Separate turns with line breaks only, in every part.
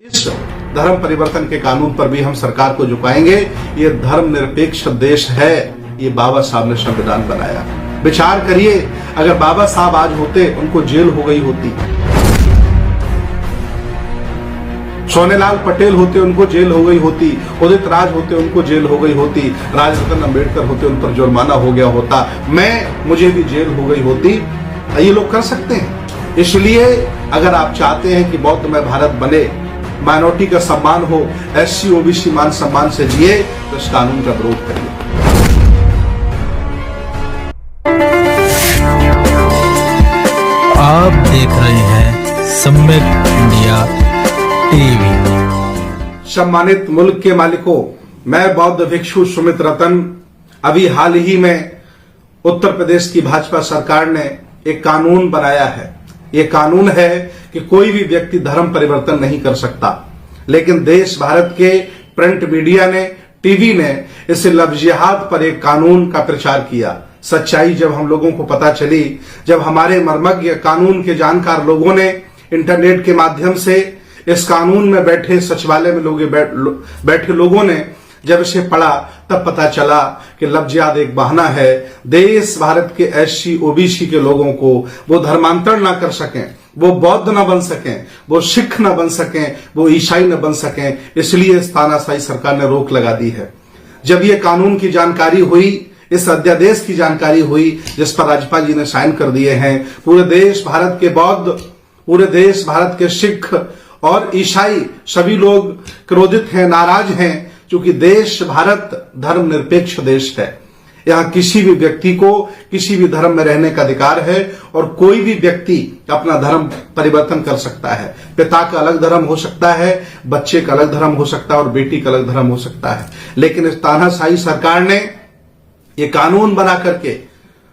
इस धर्म परिवर्तन के कानून पर भी हम सरकार को झुकाएंगे। ये धर्मनिरपेक्ष देश है, ये बाबा साहब ने संविधान बनाया। विचार करिए, अगर बाबा साहब आज होते, उनको जेल हो गई होती। सोनेलाल पटेल होते, उनको जेल हो गई होती। उदित राज होते, उनको जेल हो गई होती। राजरत्न अंबेडकर होते, उन पर जुर्माना हो गया होता। मुझे भी जेल हो गई होती। ये लोग कर सकते हैं। इसलिए अगर आप चाहते हैं कि बौद्धमय भारत बने, माइनॉरिटी का सम्मान हो, एससी ओबीसी मान सम्मान से जिए, तो इस कानून का विरोध करिए।
आप देख रहे हैं सम्यक इंडिया टीवी।
सम्मानित मुल्क के मालिकों, मैं बौद्ध भिक्षु सुमित रतन। अभी हाल ही में उत्तर प्रदेश की भाजपा सरकार ने एक कानून बनाया है। ये कानून है कि कोई भी व्यक्ति धर्म परिवर्तन नहीं कर सकता, लेकिन देश भारत के प्रिंट मीडिया ने, टीवी ने इस लफ्ज़-ए-जिहाद पर एक कानून का प्रचार किया। सच्चाई जब हम लोगों को पता चली, जब हमारे मर्मज्ञ कानून के जानकार लोगों ने इंटरनेट के माध्यम से इस कानून में बैठे सचिवालय में बैठे लोगों ने जब इसे पढ़ा, तब पता चला कि लफ्ज़-ए-जिहाद एक बहाना है। देश भारत के एससी ओबीसी के लोगों को वो धर्मांतरण ना कर सकें, वो बौद्ध न बन सकें, वो सिख न बन सकें, वो ईसाई न बन सकें, इसलिए इस तानाशाही सरकार ने रोक लगा दी है। जब ये कानून की जानकारी हुई, इस अध्यादेश की जानकारी हुई, जिस पर राज्यपाल जी ने साइन कर दिए हैं, पूरे देश भारत के बौद्ध, पूरे देश भारत के सिख और ईसाई सभी लोग क्रोधित हैं, नाराज हैं, क्योंकि देश भारत धर्मनिरपेक्ष देश है। यहाँ किसी भी व्यक्ति को किसी भी धर्म में रहने का अधिकार है और कोई भी व्यक्ति अपना धर्म परिवर्तन कर सकता है। पिता का अलग धर्म हो सकता है, बच्चे का अलग धर्म हो सकता है और बेटी का अलग धर्म हो सकता है। लेकिन इस तानाशाही सरकार ने ये कानून बना करके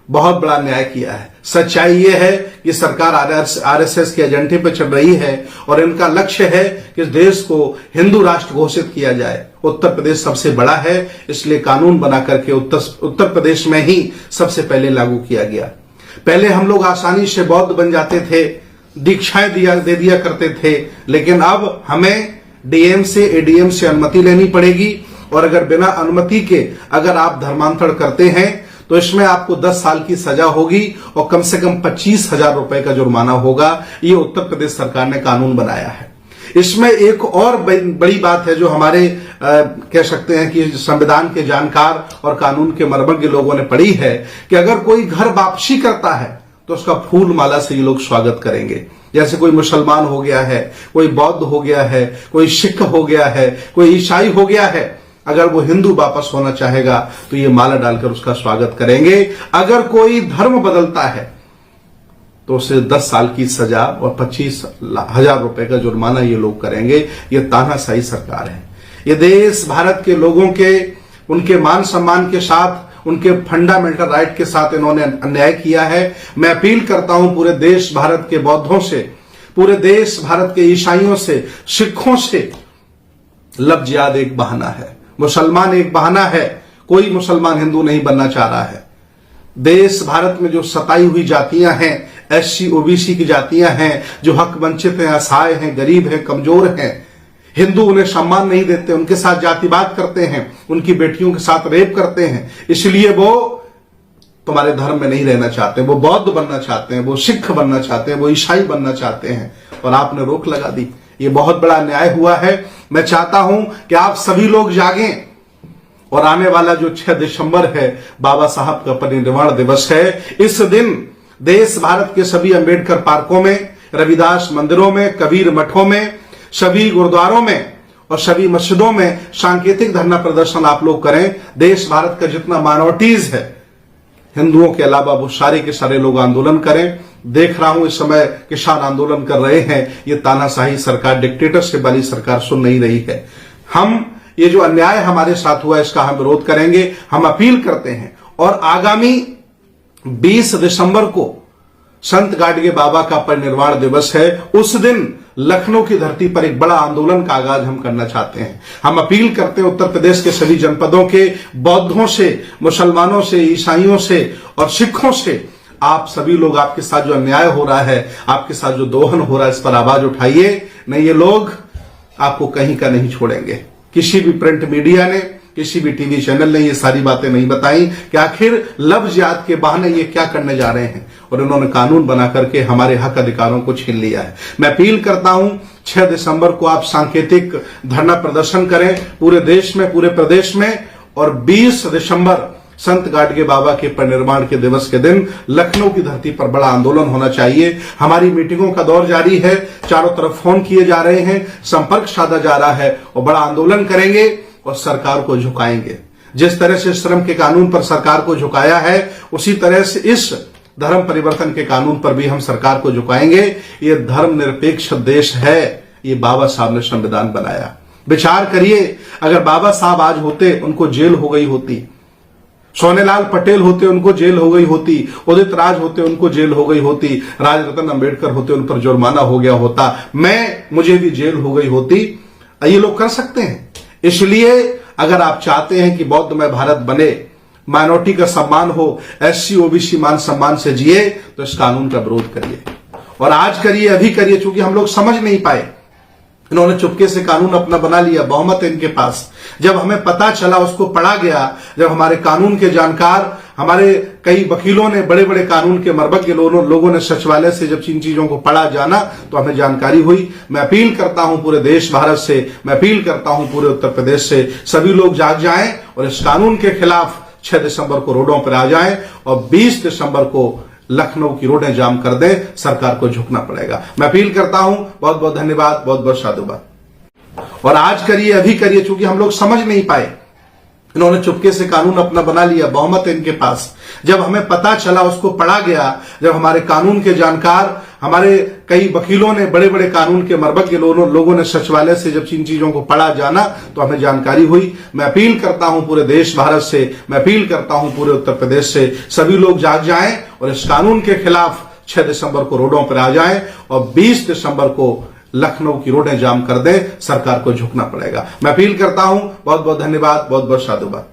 बहुत बड़ा न्याय किया है। सच्चाई ये है कि सरकार आरएसएस के एजेंडे पर चल रही है और इनका लक्ष्य है कि इस देश को हिंदू राष्ट्र घोषित किया जाए। उत्तर प्रदेश सबसे बड़ा है, इसलिए कानून बना करके उत्तर प्रदेश में ही सबसे पहले लागू किया गया। पहले हम लोग आसानी से बौद्ध बन जाते थे, दीक्षाएं दे दिया करते थे, लेकिन अब हमें डीएम से एडीएम से अनुमति लेनी पड़ेगी और अगर बिना अनुमति के अगर आप धर्मांतरण करते हैं तो इसमें आपको 10 साल की सजा होगी और कम से कम 25,000 रुपए का जुर्माना होगा। ये उत्तर प्रदेश सरकार ने कानून बनाया है। इसमें एक और बड़ी बात है जो हमारे कह सकते हैं कि संविधान के जानकार और कानून के मर्मज्ञ लोगों ने पढ़ी है कि अगर कोई घर वापसी करता है तो उसका फूल माला से ये लोग स्वागत करेंगे। जैसे कोई मुसलमान हो गया है, कोई बौद्ध हो गया है, कोई सिख हो गया है, कोई ईसाई हो गया है, अगर वो हिंदू वापस होना चाहेगा तो ये माला डालकर उसका स्वागत करेंगे। अगर कोई धर्म बदलता है तो उसे 10 साल की सजा और 25,000 रुपए का जुर्माना ये लोग करेंगे। ये तानाशाही सरकार है। ये देश भारत के लोगों के उनके मान सम्मान के साथ, उनके फंडामेंटल राइट के साथ इन्होंने अन्याय किया है। मैं अपील करता हूं पूरे देश भारत के बौद्धों से, पूरे देश भारत के ईसाइयों से, सिखों से, लफ्ज़-ए-जिहाद एक बहाना है, मुसलमान एक बहाना है। कोई मुसलमान हिंदू नहीं बनना चाह रहा है। देश भारत में जो सताई हुई जातियां हैं, एससी ओबीसी की जातियां हैं, जो हक वंचित हैं, असहाय हैं, गरीब हैं, कमजोर हैं, हिंदू उन्हें सम्मान नहीं देते, उनके साथ जातिवाद करते हैं, उनकी बेटियों के साथ रेप करते हैं, इसलिए वो तुम्हारे धर्म में नहीं रहना चाहते, वो बौद्ध बनना चाहते हैं, वो सिख बनना चाहते हैं, वो ईसाई बनना चाहते हैं, और आपने रोक लगा दी। ये बहुत बड़ा न्याय हुआ है। मैं चाहता हूं कि आप सभी लोग जागें और आने वाला जो 6 दिसंबर है, बाबा साहब का परिनिर्वाण दिवस है, इस दिन देश भारत के सभी अंबेडकर पार्कों में, रविदास मंदिरों में, कबीर मठों में, सभी गुरुद्वारों में और सभी मस्जिदों में सांकेतिक धरना प्रदर्शन आप लोग करें। देश भारत का जितना माइनॉरिटीज है, हिंदुओं के अलावा वो सारे के सारे लोग आंदोलन करें। देख रहा हूं इस समय किसान आंदोलन कर रहे हैं। ये तानाशाही सरकार, डिक्टेटरशिप वाली सरकार सुन नहीं रही है। हम ये जो अन्याय हमारे साथ हुआ, इसका हम विरोध करेंगे। हम अपील करते हैं और आगामी 20 दिसंबर को संत गाडगे बाबा का परिनिर्वाण दिवस है। उस दिन लखनऊ की धरती पर एक बड़ा आंदोलन का आगाज हम करना चाहते हैं। हम अपील करते हैं उत्तर प्रदेश के सभी जनपदों के बौद्धों से, मुसलमानों से, ईसाइयों से और सिखों से, आप सभी लोग, आपके साथ जो अन्याय हो रहा है, आपके साथ जो दोहन हो रहा है, इस पर आवाज उठाइए। नहीं, ये लोग आपको कहीं का नहीं छोड़ेंगे। किसी भी प्रिंट मीडिया ने, किसी भी टीवी चैनल ने ये सारी बातें नहीं बताई कि आखिर लफ्ज याद के बहाने ये क्या करने जा रहे हैं, और इन्होंने कानून बना करके हमारे हक अधिकारों को छीन लिया है। मैं अपील करता हूं 6 दिसंबर को आप सांकेतिक धरना प्रदर्शन करें पूरे देश में, पूरे प्रदेश में, और 20 दिसंबर संत गाडगे बाबा के परिनिर्वाण के दिवस के दिन लखनऊ की धरती पर बड़ा आंदोलन होना चाहिए। हमारी मीटिंगों का दौर जारी है, चारों तरफ फोन किए जा रहे हैं, संपर्क साधा जा रहा है, और बड़ा आंदोलन करेंगे और सरकार को झुकाएंगे। जिस तरह से श्रम के कानून पर सरकार को झुकाया है, उसी तरह से इस धर्म परिवर्तन के कानून पर भी हम सरकार को झुकाएंगे। ये धर्मनिरपेक्ष देश है, ये बाबा साहब ने संविधान बनाया। विचार करिए, अगर बाबा साहब आज होते, उनको जेल हो गई होती, सोनेलाल पटेल होते, उनको जेल हो गई होती, उदित राज होते, उनको जेल हो गई होती, राजरत्न अंबेडकर होते, उन पर जुर्माना हो गया होता, मुझे भी जेल हो गई होती। ये लोग कर सकते हैं। इसलिए अगर आप चाहते हैं कि बौद्धमय भारत बने, माइनॉरिटी का सम्मान हो, एससी ओबीसी मान सम्मान से जिए, तो इस कानून का विरोध करिए, और आज करिए, अभी करिए। चूंकि हम लोग समझ नहीं पाए, इन्होंने चुपके से कानून अपना बना लिया, बहुमत है इनके पास। जब हमें पता चला, उसको पढ़ा गया, जब हमारे कानून के जानकार, हमारे कई वकीलों ने, बड़े बड़े कानून के मर्मज्ञ लोगों ने सचिवालय से जब इन चीजों को पढ़ा, जाना, तो हमें जानकारी हुई। मैं अपील करता हूं पूरे देश भारत से, मैं अपील करता हूं पूरे उत्तर प्रदेश से, सभी लोग जाग जाएं और इस कानून के खिलाफ 6 दिसंबर को रोडों पर आ जाएं, और 20 दिसंबर को लखनऊ की रोडें जाम कर दें। सरकार को झुकना पड़ेगा। मैं अपील करता हूं। बहुत बहुत धन्यवाद, बहुत बहुत साधुवाद। और आज करिए, अभी करिए। चूंकि हम लोग समझ नहीं पाए, इन्होंने चुपके से कानून अपना बना लिया, बहुमत है इनके पास। जब हमें पता चला, उसको पढ़ा गया, जब हमारे कानून के जानकार, हमारे कई वकीलों ने, बड़े बड़े कानून के मर्मज्ञ लोगों ने सचिवालय से जब इन चीजों को पढ़ा, जाना, तो हमें जानकारी हुई। मैं अपील करता हूं पूरे देश भारत से, मैं अपील करता हूं पूरे उत्तर प्रदेश से, सभी लोग जाग जाएं और इस कानून के खिलाफ 6 दिसंबर को रोडों पर आ जाएं, और 20 दिसंबर को लखनऊ की रोडें जाम कर दें। सरकार को झुकना पड़ेगा। मैं अपील करता हूं। बहुत बहुत धन्यवाद, बहुत बहुत साधुवाद।